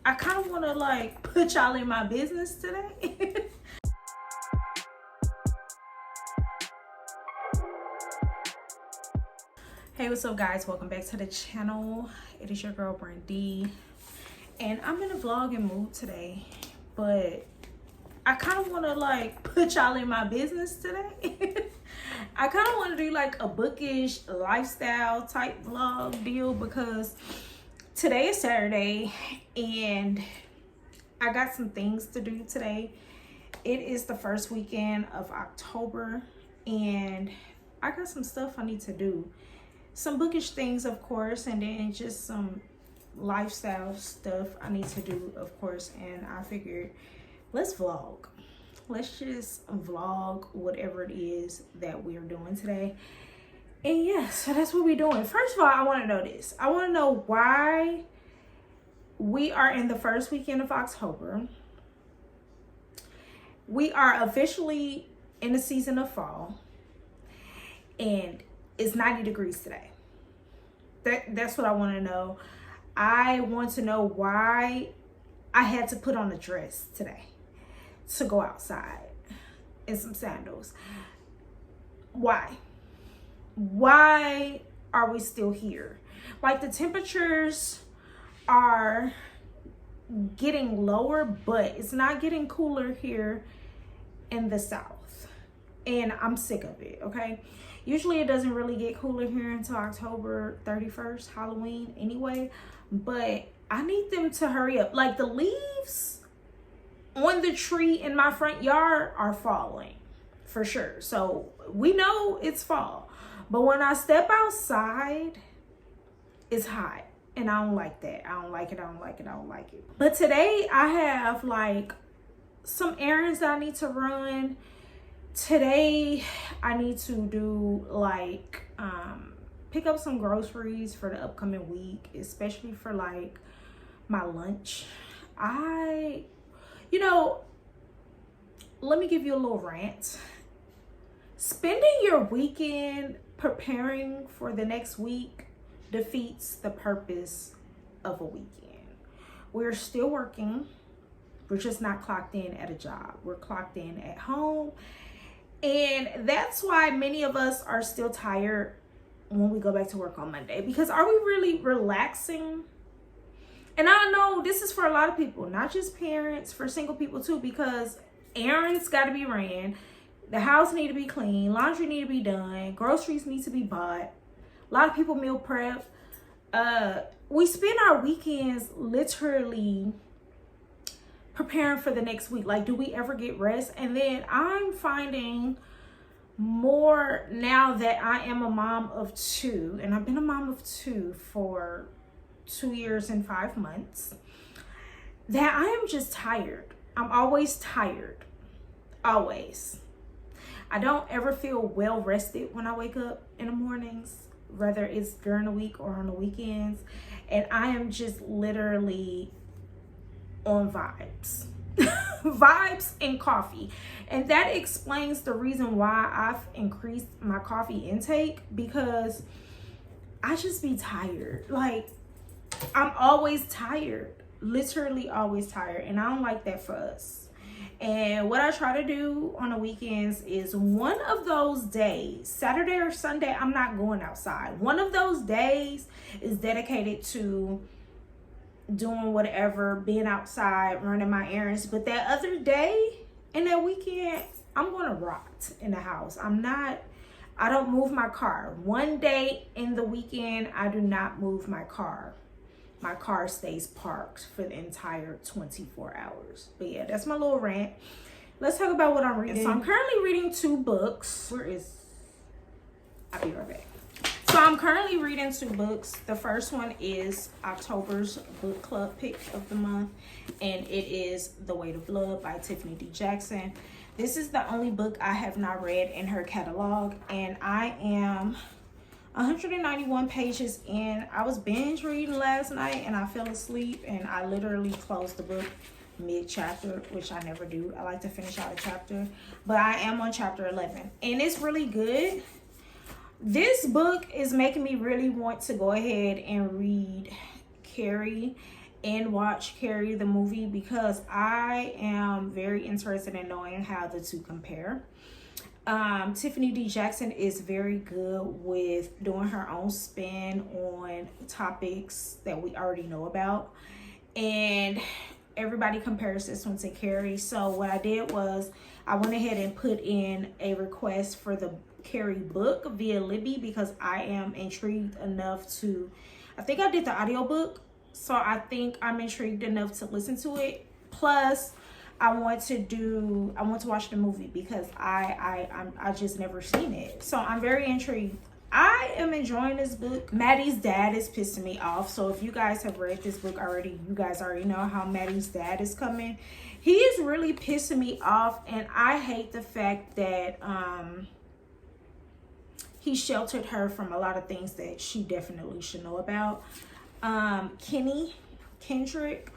I kind of want to like put y'all in my business today. Hey, what's up guys? Welcome back to the channel. It is your girl Brandy, and I'm in a vlogging mood today, but I kind of want to like put y'all in my business today. I kind of want to do like a bookish lifestyle type vlog deal because today is Saturday and I got some things to do today. It is the first weekend of October and I got some stuff I need to do. Some bookish things, of course, and then just some lifestyle stuff I need to do, of course. And I figured, let's vlog. Let's just vlog whatever it is that we're doing today. And yeah, so that's what we're doing. First of all, I want to know this. I want to know why we are in the first weekend of October. We are officially in the season of fall. And it's 90 degrees today. That's what I want to know. I want to know why I had to put on a dress today to go outside and some sandals. Why? Why are we still here? Like, the temperatures are getting lower, but it's not getting cooler here in the South. And I'm sick of it, okay? Usually it doesn't really get cooler here until October 31st, Halloween anyway. But I need them to hurry up. Like, the leaves on the tree in my front yard are falling for sure. So we know it's fall. But when I step outside, it's hot. And I don't like that. I don't like it. I don't like it. I don't like it. But today I have like some errands that I need to run. Today I need to do like pick up some groceries for the upcoming week, especially for like my lunch. Let me give you a little rant. Spending your weekend preparing for the next week defeats the purpose of a weekend. We're still working. We're just not clocked in at a job. We're clocked in at home. And that's why many of us are still tired when we go back to work on Monday. Because are we really relaxing? And I know this is for a lot of people, not just parents, for single people too, because errands got to be ran. The house need to be clean. Laundry need to be done. Groceries need to be bought. A lot of people meal prep. We spend our weekends literally preparing for the next week. Like, do we ever get rest? And then I'm finding more now that I am a mom of two, and I've been a mom of two for 2 years and 5 months, that I am just tired. I'm always tired. Always. I don't ever feel well rested when I wake up in the mornings, whether it's during the week or on the weekends. And I am just literally on vibes. Vibes and coffee. And that explains the reason why I've increased my coffee intake, because I just be tired. Like, I'm always tired, literally always tired, and I don't like that for us. And what I try to do on the weekends is one of those days, Saturday or Sunday, I'm not going outside. One of those days is dedicated to doing whatever, being outside, running my errands. But that other day and that weekend, I'm going to rot in the house. I don't move my car. One day in the weekend, I do not move my car. My car stays parked for the entire 24 hours. But yeah, that's my little rant. Let's talk about what I'm reading. So I'm currently reading 2 books. I'll be right back. So I'm currently reading 2 books. The first one is October's book club pick of the month, and it is The Weight of Blood by Tiffany D. Jackson. This is the only book I have not read in her catalog, and I am 191 pages in. I was binge reading last night and I fell asleep, and I literally closed the book mid-chapter, which I never do. I like to finish out a chapter, but I am on chapter 11 and it's really good. This book is making me really want to go ahead and read Carrie and watch Carrie the movie because I am very interested in knowing how the two compare. Tiffany D. Jackson is very good with doing her own spin on topics that we already know about. And everybody compares this one to Carrie. So what I did was I went ahead and put in a request for the Carrie book via Libby because I am intrigued enough to, I think I did the audiobook. So I think I'm intrigued enough to listen to it. Plus, I want to watch the movie because I just never seen it. So I'm very intrigued. I am enjoying this book. Maddie's dad is pissing me off. So if you guys have read this book already, you guys already know how Maddie's dad is coming. He is really pissing me off, and I hate the fact that he sheltered her from a lot of things that she definitely should know about. Kendrick,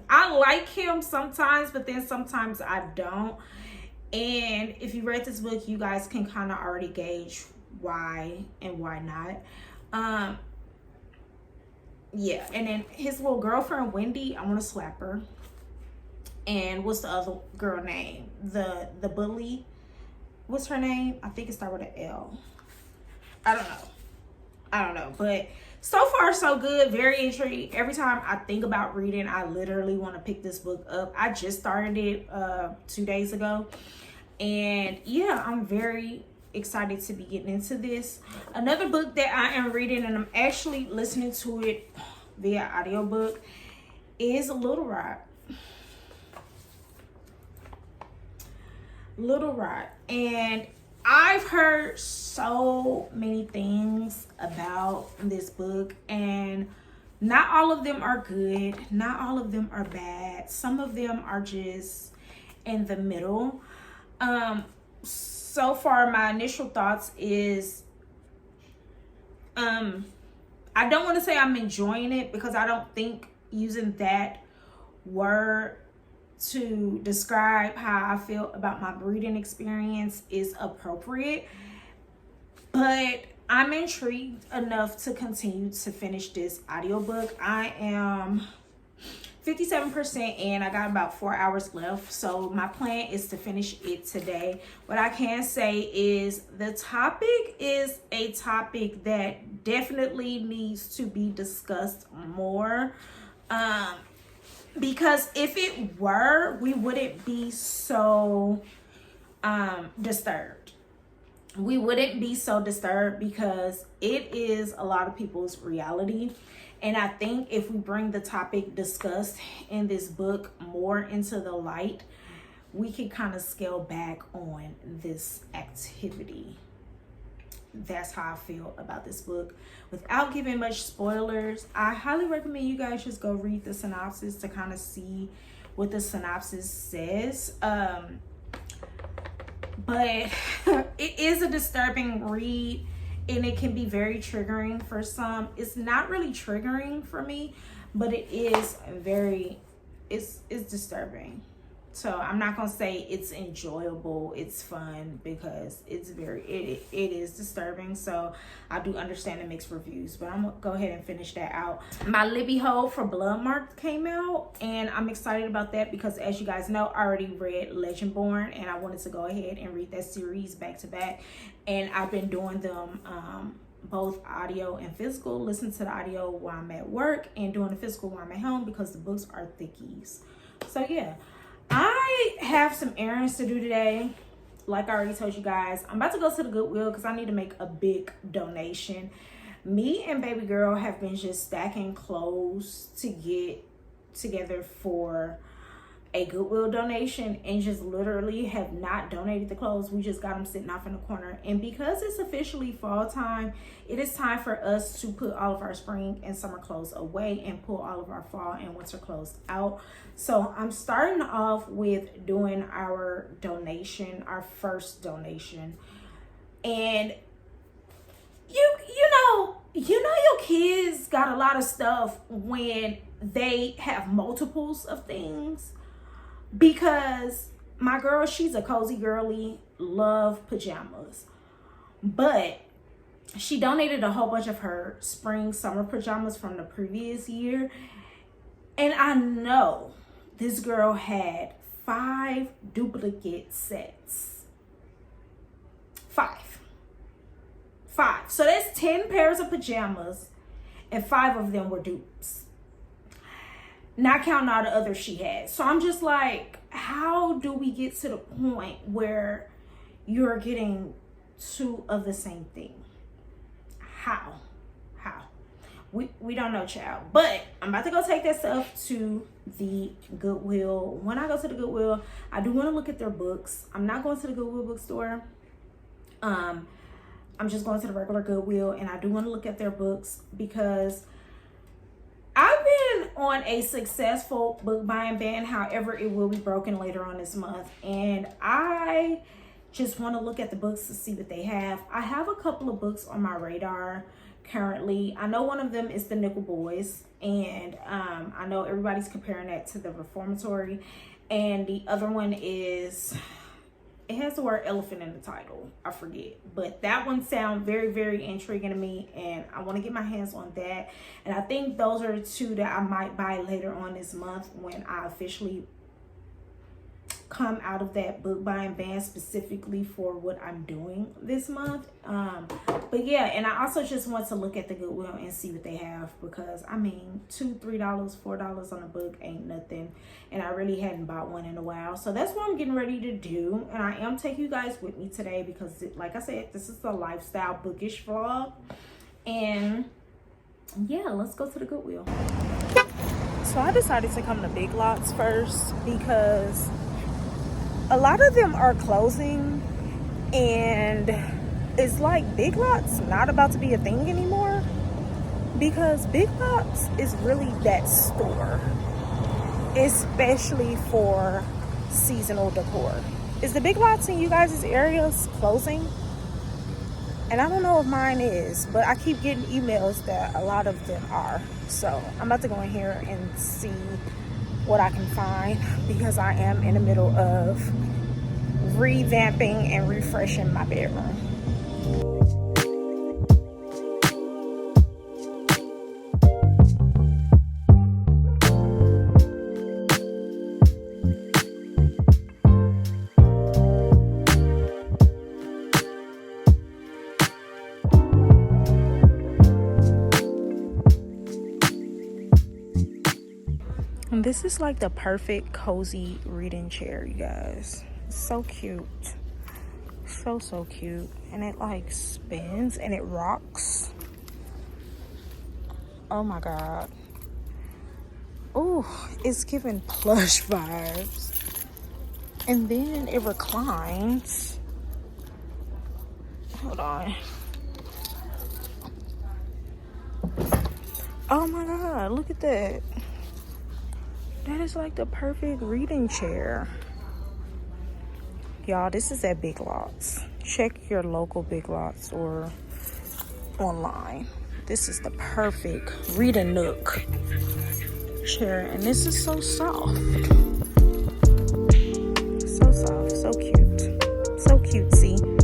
I like him sometimes, but then sometimes I don't. And if you read this book, you guys can kind of already gauge why and why not. Yeah, and then his little girlfriend Wendy, I want to slap her. And what's the other girl name? The bully. What's her name? I think it starts with an L. I don't know, but so far so good. Very intrigued. Every time I think about reading, I literally want to pick this book up. I just started it 2 days ago, and yeah, I'm very excited to be getting into this. Another book that I am reading, and I'm actually listening to it via audiobook, is Little Rock. And I've heard so many things about this book, and not all of them are good, not all of them are bad. Some of them are just in the middle. So far my initial thoughts is I don't want to say I'm enjoying it because I don't think using that word to describe how I feel about my reading experience is appropriate, but I'm intrigued enough to continue to finish this audiobook. I am 57% in. I got about 4 hours left, so my plan is to finish it today. What I can say is the topic is a topic that definitely needs to be discussed more. Because if it were, we wouldn't be so disturbed. We wouldn't be so disturbed because it is a lot of people's reality. And I think if we bring the topic discussed in this book more into the light, we can kind of scale back on this activity. That's how I feel about this book. Without giving much spoilers, I highly recommend you guys just go read the synopsis to kind of see what the synopsis says. But it is a disturbing read, and it can be very triggering for some. It's not really triggering for me, but it is it's disturbing. So I'm not gonna say it's enjoyable, it's fun, because it is disturbing. So I do understand the mixed reviews, but I'm gonna go ahead and finish that out. My Libby Hole for Bloodmark came out, and I'm excited about that because, as you guys know, I already read Legendborn, and I wanted to go ahead and read that series back to back. And I've been doing them both audio and physical. Listen to the audio while I'm at work and doing the physical while I'm at home because the books are thickies. So yeah. I have some errands to do today. Like I already told you guys, I'm about to go to the Goodwill because I need to make a big donation. Me and baby girl have been just stacking clothes to get together for a Goodwill donation, and just literally have not donated the clothes. We just got them sitting off in the corner. And because it's officially fall time, it is time for us to put all of our spring and summer clothes away and pull all of our fall and winter clothes out. So I'm starting off with doing our donation, our first donation. And you know your kids got a lot of stuff when they have multiples of things. Because my girl, she's a cozy girly, love pajamas. But she donated a whole bunch of her spring summer pajamas from the previous year. And I know this girl had 5 duplicate sets. 5. So that's 10 pairs of pajamas, and 5 of them were dupes. Not counting all the others she had. So I'm just like, how do we get to the point where you're getting 2 of the same thing? How? We don't know, child. But I'm about to go take that stuff to the Goodwill. When I go to the Goodwill, I do want to look at their books. I'm not going to the Goodwill bookstore. I'm just going to the regular Goodwill, and I do want to look at their books because I've been on a successful book buying ban. However, it will be broken later on this month, and I just want to look at the books to see what they have. I have a couple of books on my radar currently. I know one of them is The Nickel Boys, and I know everybody's comparing that to The Reformatory, and the other one is, it has the word elephant in the title, I forget, but that one sounds very, very intriguing to me, and I want to get my hands on that. And I think those are the 2 that I might buy later on this month when I officially come out of that book buying ban, specifically for what I'm doing this month. But yeah, and I also just want to look at the Goodwill and see what they have, because I mean, $2, $3, $4 on a book ain't nothing, and I really hadn't bought one in a while. So that's what I'm getting ready to do, and I am taking you guys with me today because, like I said, this is a lifestyle bookish vlog. And yeah, let's go to the Goodwill. So I decided to come to Big Lots first because a lot of them are closing, and it's like Big Lots not about to be a thing anymore, because Big Lots is really that store, especially for seasonal decor. Is the Big Lots in you guys' areas closing? And I don't know if mine is, but I keep getting emails that a lot of them are. So I'm about to go in here and see what I can find, because I am in the middle of revamping and refreshing my bedroom. And this is like the perfect cozy reading chair, you guys. It's so cute. So cute. And it like spins and it rocks. Oh my god. Oh, it's giving plush vibes. And then it reclines. Hold on. Oh my god, look at that. That is like the perfect reading chair. Y'all, this is at Big Lots. Check your local Big Lots or online. This is the perfect reading nook chair, and this is so soft. So soft, so cute. So cutesy.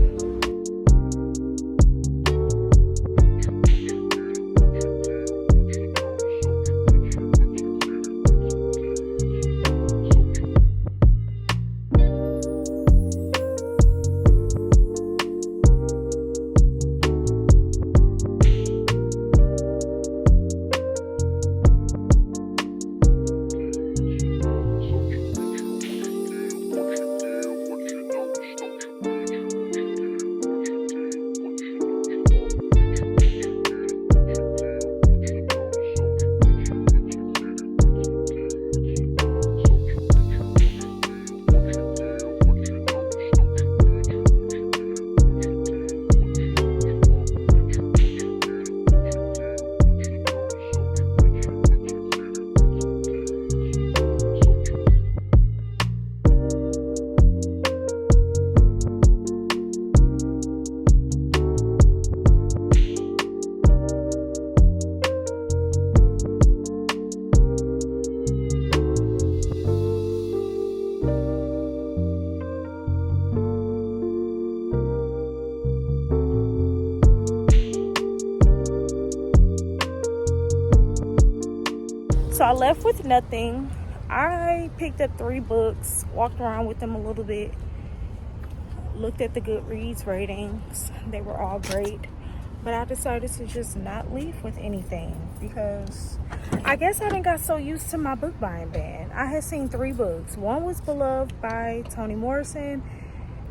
So I left with nothing. I picked up 3 books, walked around with them a little bit, looked at the Goodreads ratings. They were all great. But I decided to just not leave with anything because I guess I done got so used to my book buying ban. I had seen 3 books. One was Beloved by Toni Morrison.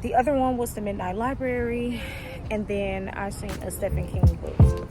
The other one was The Midnight Library. And then I seen a Stephen King book.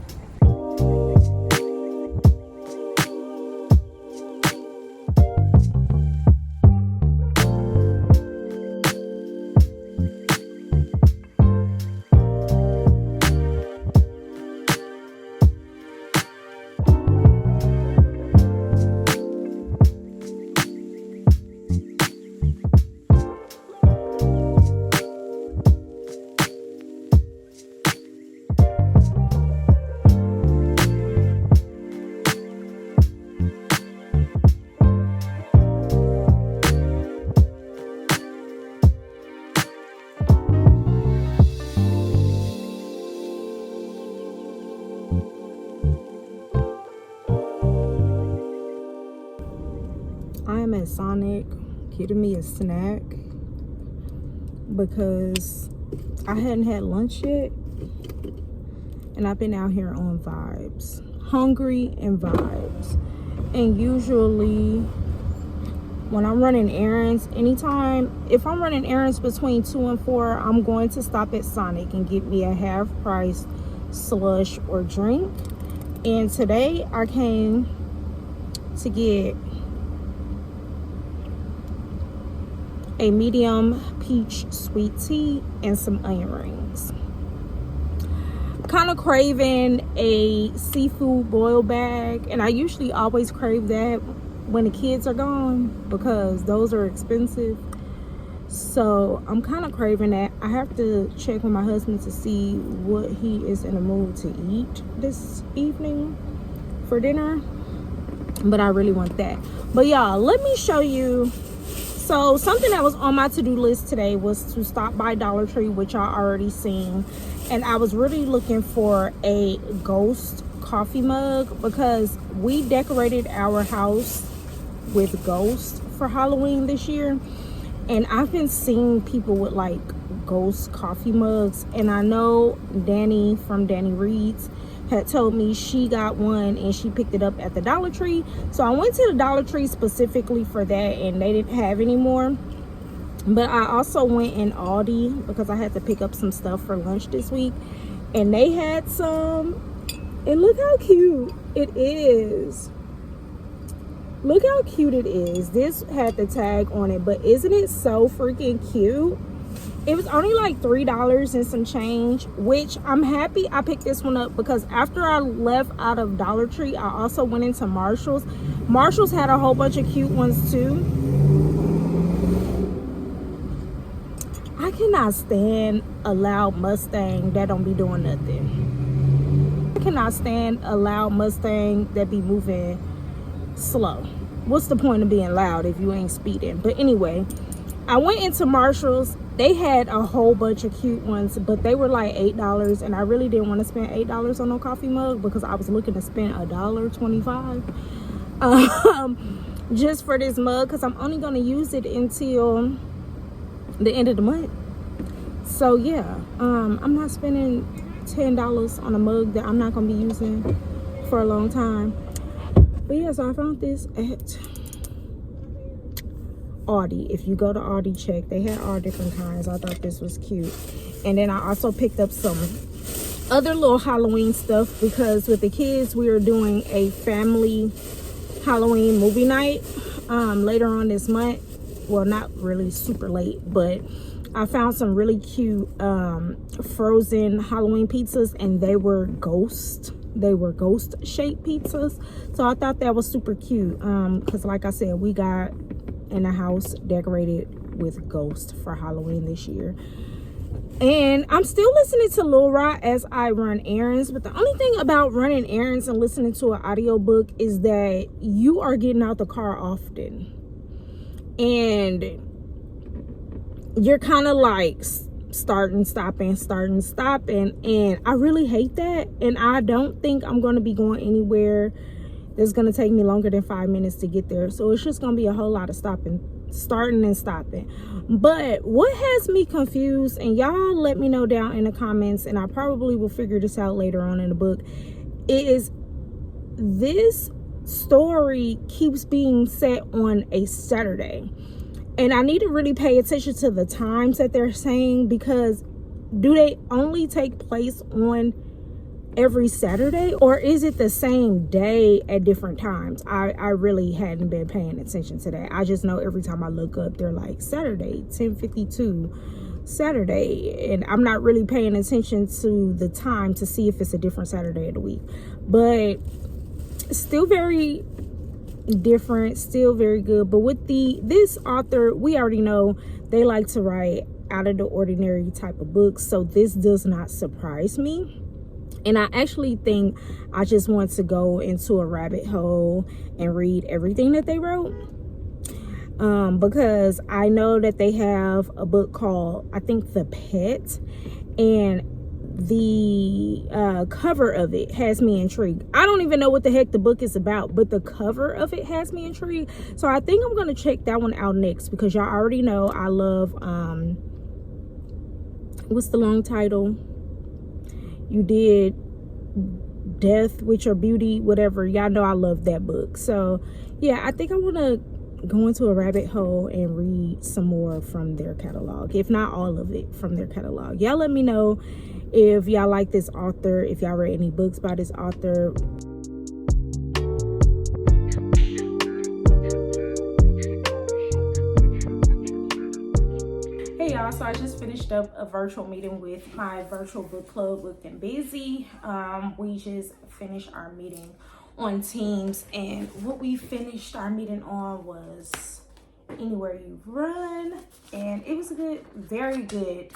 I am at Sonic getting me a snack because I hadn't had lunch yet and I've been out here on vibes, hungry and vibes. And usually when I'm running errands, if I'm running errands between 2 and 4, I'm going to stop at Sonic and get me a half price slush or drink. And today I came to get a medium peach sweet tea and some onion rings. Kind of craving a seafood boil bag, and I usually always crave that when the kids are gone because those are expensive. So I'm kind of craving that. I have to check with my husband to see what he is in the mood to eat this evening for dinner, but I really want that. But y'all, let me show you. So something that was on my to-do list today was to stop by Dollar Tree, which y'all already seen. And I was really looking for a ghost coffee mug because we decorated our house with ghosts for Halloween this year. And I've been seeing people with like ghost coffee mugs. And I know Danny from Danny Reads had told me she got one and she picked it up at the Dollar Tree. So I went to the Dollar Tree specifically for that and they didn't have any more. But I also went in Aldi because I had to pick up some stuff for lunch this week. And they had some. And look how cute it is. Look how cute it is. This had the tag on it, but isn't it so freaking cute? It was only like $3 and some change, which I'm happy I picked this one up because after I left out of Dollar Tree, I also went into Marshall's. Marshall's had a whole bunch of cute ones too. I cannot stand a loud Mustang that don't be doing nothing. I cannot stand a loud Mustang that be moving slow. What's the point of being loud if you ain't speeding? But anyway, I went into Marshall's. They had a whole bunch of cute ones, but they were like $8, and I really didn't want to spend $8 on no coffee mug because I was looking to spend $1.25 just for this mug because I'm only going to use it until the end of the month. So yeah, I'm not spending $10 on a mug that I'm not going to be using for a long time. But yeah, so I found this at Aldi. If you go to Aldi, check. They had all different kinds. I thought this was cute. And then I also picked up some other little Halloween stuff because with the kids we are doing a family Halloween movie night later on this month. Well, not really super late, but I found some really cute frozen Halloween pizzas, and they were ghost shaped pizzas. So I thought that was super cute because like I said, we got in a house decorated with ghosts for Halloween this year. And I'm still listening to Lil Rod as I run errands, but the only thing about running errands and listening to an audiobook is that you are getting out the car often and you're kind of like starting stopping, and I really hate that. And I don't think I'm going to be going anywhere that's going to take me longer than 5 minutes to get there. So it's just going to be a whole lot of starting and stopping. But what has me confused, and y'all let me know down in the comments, and I probably will figure this out later on in the book, is this story keeps being set on a Saturday. And I need to really pay attention to the times that they're saying, because do they only take place on every Saturday, or is it the same day at different times? I really hadn't been paying attention to that. I just know every time I look up, they're like Saturday 10:52 Saturday, and I'm not really paying attention to the time to see if it's a different Saturday of the week. But still very different, still very good. But with this author, we already know they like to write out of the ordinary type of books, so this does not surprise me. And I actually think I just want to go into a rabbit hole and read everything that they wrote, because I know that they have a book called, I think, The Pet, and the cover of it has me intrigued. I don't even know what the heck the book is about, but the cover of it has me intrigued. So I think I'm going to check that one out next, because y'all already know I love, what's the long title? You Did Death with Your Beauty, whatever. Y'all know I love that book. So yeah, I think I want to go into a rabbit hole and read some more from their catalog, if not all of it from their catalog. Y'all let me know if y'all like this author, if y'all read any books by this author. Hey y'all, so I just finished up a virtual meeting with my virtual book club, Booked and Busy. We just finished our meeting on Teams, and what we finished our meeting on was Anywhere You Run, and it was a good, very good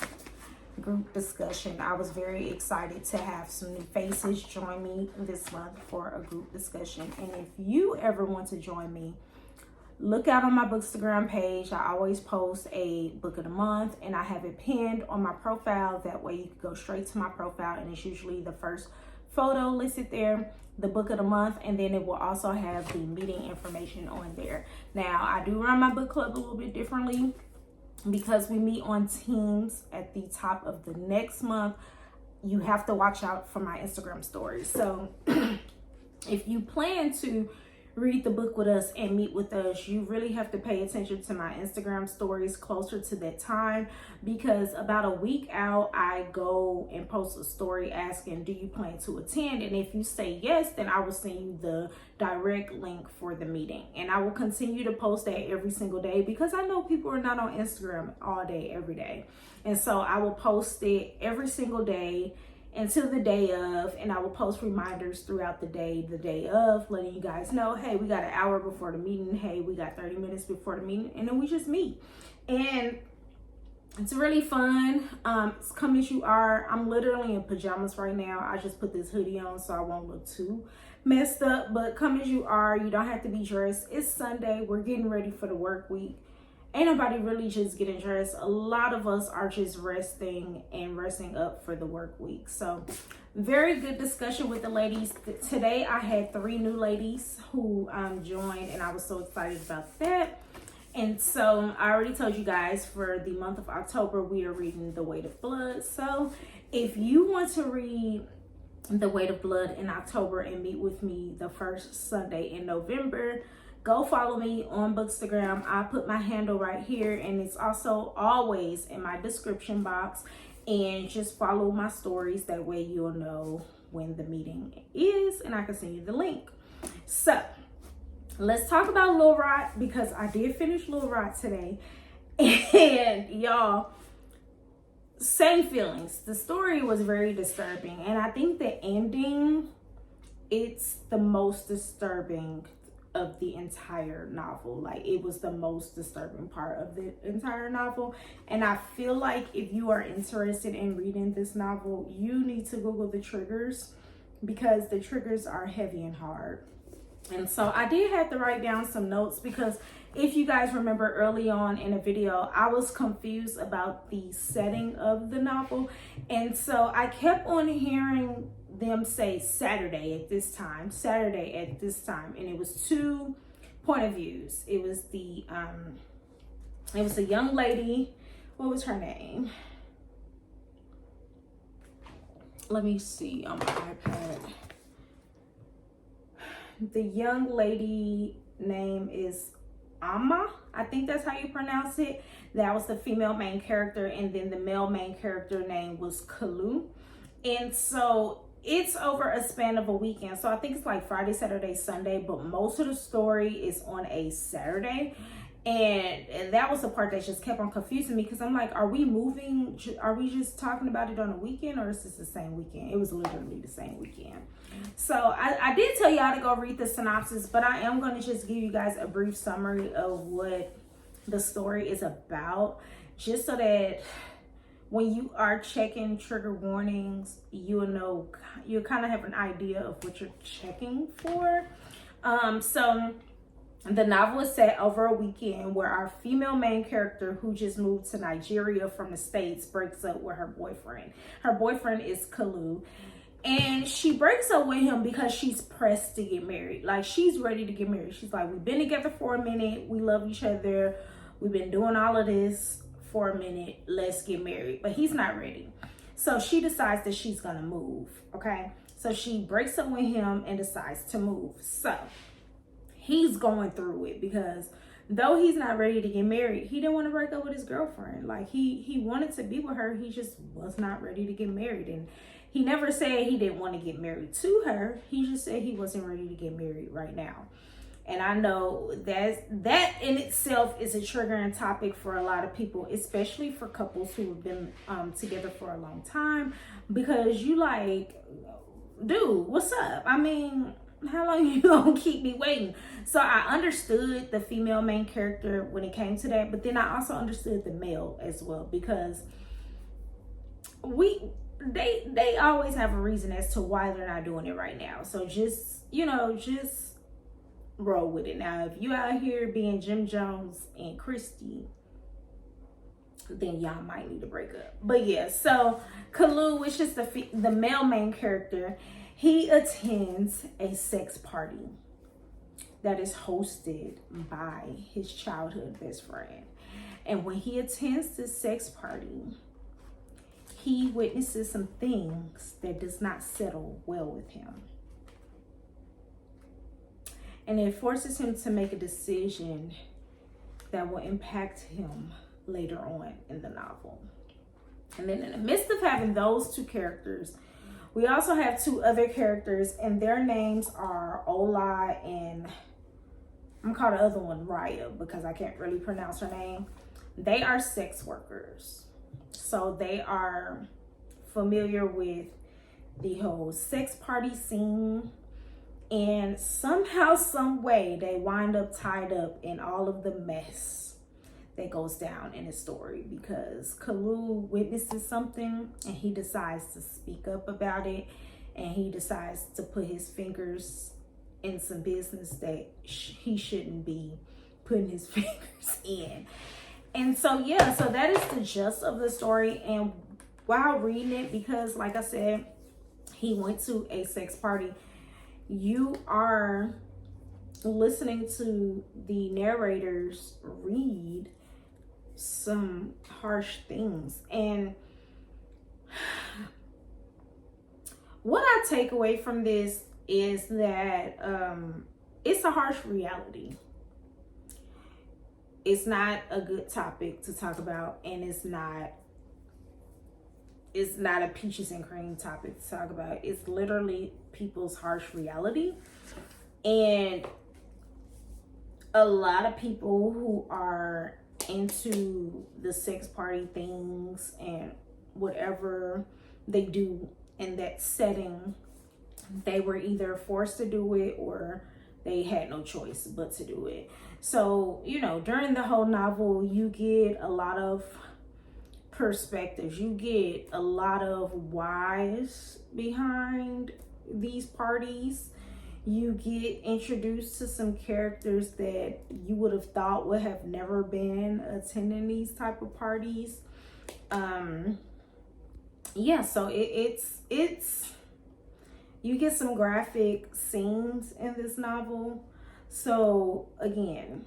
group discussion. I was very excited to have some new faces join me this month for a group discussion. And if you ever want to join me, look out on my Bookstagram page. I always post a book of the month, and I have it pinned on my profile. That way you can go straight to my profile, and it's usually the first photo listed there, the book of the month, and then it will also have the meeting information on there. Now, I do run my book club a little bit differently, because we meet on Teams at the top of the next month. You have to watch out for my Instagram stories. So if you plan to read the book with us and meet with us, you really have to pay attention to my Instagram stories closer to that time, because about a week out, I go and post a story asking, do you plan to attend? And if you say yes, then I will send you the direct link for the meeting. And I will continue to post that every single day, because I know people are not on Instagram all day, every day. And so I will post it every single day until the day of, and I will post reminders throughout the day of, letting you guys know, hey, we got an hour before the meeting, hey, we got 30 minutes before the meeting, and then we just meet. And it's really fun. It's come as you are. I'm literally in pajamas right now. I just put this hoodie on so I won't look too messed up, but come as you are. You don't have to be dressed. It's Sunday. We're getting ready for the work week. Ain't nobody really just getting dressed. A lot of us are just resting up for the work week. So very good discussion with the ladies. Today I had 3 new ladies who joined, and I was so excited about that. And so I already told you guys, for the month of October, we are reading The Weight of Blood. So if you want to read The Weight of Blood in October and meet with me the first Sunday in November, go follow me on Bookstagram. I put my handle right here, and it's also always in my description box. And just follow my stories. That way you'll know when the meeting is, and I can send you the link. So let's talk about Lil Rot, because I did finish Lil Rot today. And y'all, same feelings. The story was very disturbing, and I think the ending, it's the most disturbing of the entire novel. Like, it was the most disturbing part of the entire novel. And I feel like if you are interested in reading this novel, you need to Google the triggers, because the triggers are heavy and hard. And so I did have to write down some notes, because if you guys remember early on in a video, I was confused about the setting of the novel. And so I kept on hearing them say Saturday at this time, and it was two point of views. It was a young lady. What was her name? Let me see on my iPad. The young lady name is Amma. I think that's how you pronounce it. That was the female main character, and then the male main character name was Kalu. And so it's over a span of a weekend. So I think it's like Friday, Saturday, Sunday, but most of the story is on a Saturday. And that was the part that just kept on confusing me, because I'm like, are we moving? Are we just talking about it on a weekend, or is this the same weekend? It was literally the same weekend. So I did tell y'all to go read the synopsis, but I am going to just give you guys a brief summary of what the story is about, just so that when you are checking trigger warnings, you'll know, you kind of have an idea of what you're checking for. So the novel is set over a weekend where our female main character, who just moved to Nigeria from the States, breaks up with her boyfriend. Her boyfriend is Kalu. And she breaks up with him because she's pressed to get married. Like, she's ready to get married. She's like, we've been together for a minute. We love each other. We've been doing all of this for a minute. Let's get married. But he's not ready. So she decides that she's going to move. Okay. So she breaks up with him and decides to move. So he's going through it, because though he's not ready to get married, he didn't want to break up with his girlfriend. Like, he wanted to be with her. He just was not ready to get married. And he never said he didn't want to get married to her. He just said he wasn't ready to get married right now. And I know that in itself is a triggering topic for a lot of people, especially for couples who have been together for a long time, because you like, dude, what's up? I mean, how long you gonna keep me waiting? So I understood the female main character when it came to that, but then I also understood the male as well, because they always have a reason as to why they're not doing it right now. So just roll with it. Now, if you out here being Jim Jones and Christy, then y'all might need to break up. But yeah, so Kalu, which is the male main character, he attends a sex party that is hosted by his childhood best friend. And when he attends this sex party, he witnesses some things that does not settle well with him. And it forces him to make a decision that will impact him later on in the novel. And then in the midst of having those two characters, we also have two other characters, and their names are Ola and I'm calling the other one Raya because I can't really pronounce her name. They are sex workers. So they are familiar with the whole sex party scene, and somehow, some way, they wind up tied up in all of the mess that goes down in the story, because Kalu witnesses something and he decides to speak up about it, and he decides to put his fingers in some business that he shouldn't be putting his fingers in. And so, yeah, so that is the gist of the story. And while reading it, because like I said, he went to a sex party, you are listening to the narrators read some harsh things. And what I take away from this is that it's a harsh reality. It's not a good topic to talk about, and it's not a peaches and cream topic to talk about. It's literally people's harsh reality. And a lot of people who are into the sex party things and whatever they do in that setting, they were either forced to do it or they had no choice but to do it. So, you know, during the whole novel, you get a lot of perspectives. You get a lot of whys behind these parties. You get introduced to some characters that you would have thought would have never been attending these type of parties. Yeah, so it's You get some graphic scenes in this novel. So again,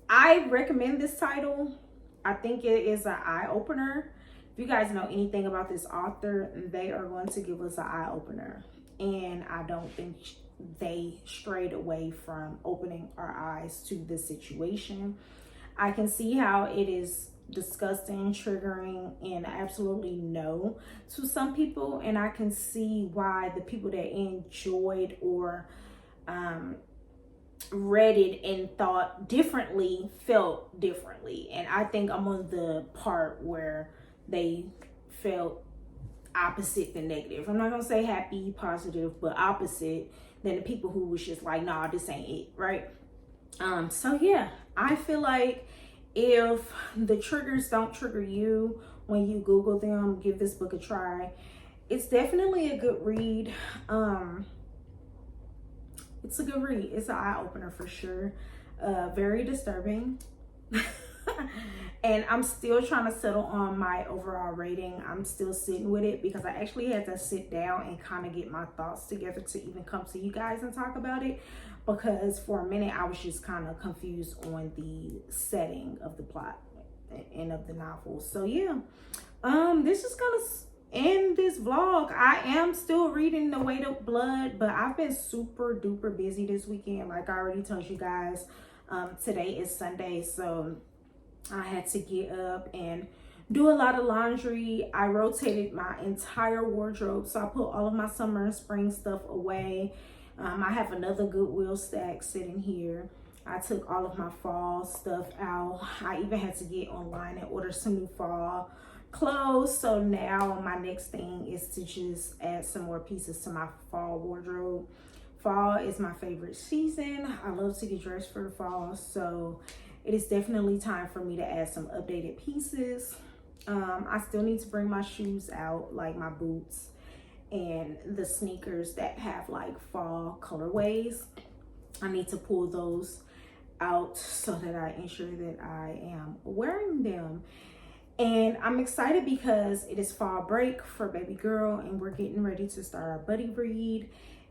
I recommend this title. I think it is an eye-opener. If you guys know anything about this author, they are going to give us an eye-opener. And I don't think they strayed away from opening our eyes to the situation. I can see how it is disgusting, triggering, and absolutely no to some people. And I can see why the people that enjoyed or read it and thought differently felt differently. And I think I'm on the part where they felt opposite than negative. I'm not gonna say happy, positive, but opposite than the people who was just like, nah, this ain't it, right? So yeah, I feel like if the triggers don't trigger you when you Google them, give this book a try. It's definitely a good read. It's a good read. It's an eye-opener for sure. Very disturbing. And I'm still trying to settle on my overall rating. I'm still sitting with it because I actually had to sit down and kind of get my thoughts together to even come to you guys and talk about it. Because for a minute, I was just kind of confused on the setting of the plot and of the novel. So yeah, this is gonna end this vlog. I am still reading The Weight of Blood, but I've been super duper busy this weekend. Like I already told you guys, today is Sunday, so I had to get up and do a lot of laundry. I rotated my entire wardrobe, so I put all of my summer and spring stuff away. I have another Goodwill stack sitting here. I took all of my fall stuff out. I even had to get online and order some new fall clothes. So now my next thing is to just add some more pieces to my fall wardrobe. Fall is my favorite season. I love to get dressed for the fall, so it is definitely time for me to add some updated pieces. I still need to bring my shoes out, like my boots and the sneakers that have like fall colorways. I need to pull those out so that I ensure that I am wearing them. And I'm excited because it is fall break for baby girl and we're getting ready to start our buddy read.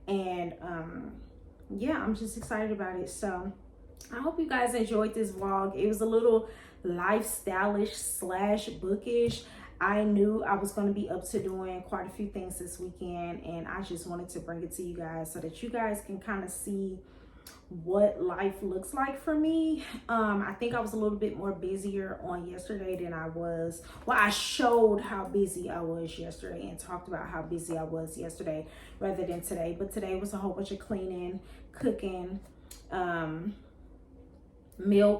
And yeah, I'm just excited about it. So I hope you guys enjoyed this vlog. It was a little lifestyle-ish / bookish. I knew I was going to be up to doing quite a few things this weekend, and I just wanted to bring it to you guys so that you guys can kind of see what life looks like for me. I think I was a little bit more busier on yesterday than I was. Well, I showed how busy I was yesterday and talked about how busy I was yesterday rather than today. But today was a whole bunch of cleaning, cooking,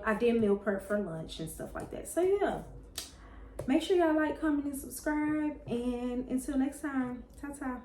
I did meal prep for lunch and stuff like that. So yeah, make sure y'all like, comment, and subscribe. And until next time, ta-ta.